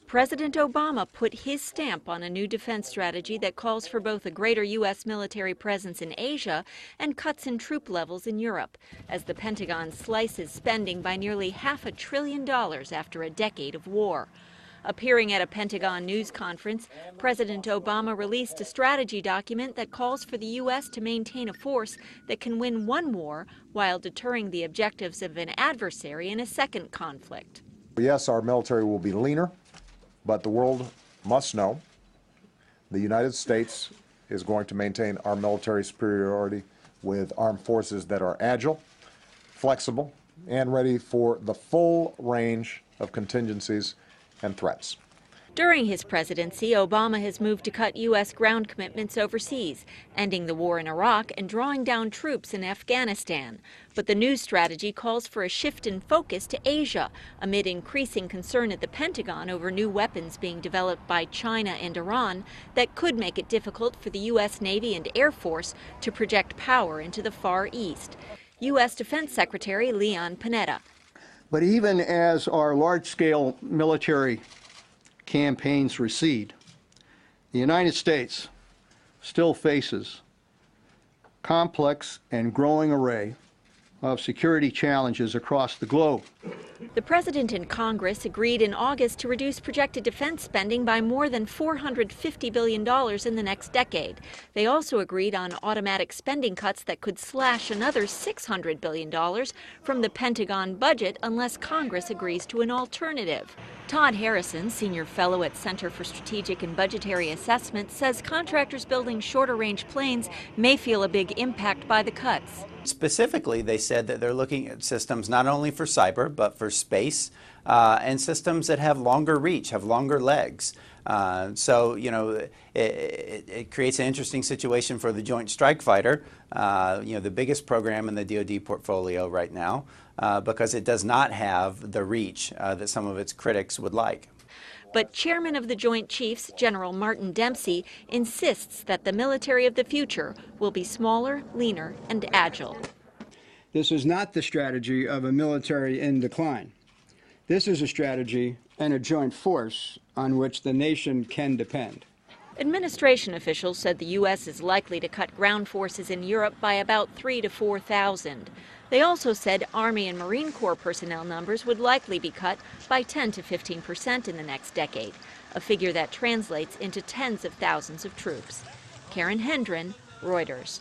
President Obama put his stamp on a new defense strategy that calls for both a greater U.S. military presence in Asia and cuts in troop levels in Europe, as the Pentagon slices spending by nearly $500 billion after a decade of war. Appearing at a Pentagon news conference, President Obama released a strategy document that calls for the U.S. to maintain a force that can win one war while deterring the objectives of an adversary in a second conflict. Yes, our military will be leaner, but the world must know the United States is going to maintain our military superiority with armed forces that are agile, flexible, and ready for the full range of contingencies and threats. During his presidency, Obama has moved to cut U.S. ground commitments overseas, ending the war in Iraq and drawing down troops in Afghanistan. But the new strategy calls for a shift in focus to Asia, amid increasing concern at the Pentagon over new weapons being developed by China and Iran that could make it difficult for the U.S. Navy and Air Force to project power into the Far East. U.S. Defense Secretary Leon Panetta. But even as our large-scale military campaigns recede, the United States still faces a complex and growing array of security challenges across the globe. The president and Congress agreed in August to reduce projected defense spending by more than $450 billion in the next decade. They also agreed on automatic spending cuts that could slash another $600 billion from the Pentagon budget unless Congress agrees to an alternative. Todd Harrison, senior fellow at Center for Strategic and Budgetary Assessment, says contractors building shorter-range planes may feel a big impact by the cuts. Specifically, they said that they're looking at systems not only for cyber, but for space, and systems that have longer reach, have longer legs. So, you know, it creates an interesting situation for the Joint Strike Fighter, you know, the biggest program in the DoD portfolio right now, because it does not have the reach that some of its critics would like. But Chairman of the Joint Chiefs, General Martin Dempsey, insists that the military of the future will be smaller, leaner, and agile. This is not the strategy of a military in decline. This is a strategy and a joint force on which the nation can depend. Administration officials said the U.S. is likely to cut ground forces in Europe by about 3,000 to 4,000. They also said Army and Marine Corps personnel numbers would likely be cut by 10 to 15% in the next decade, a figure that translates into tens of thousands of troops. Karen Hendren, Reuters.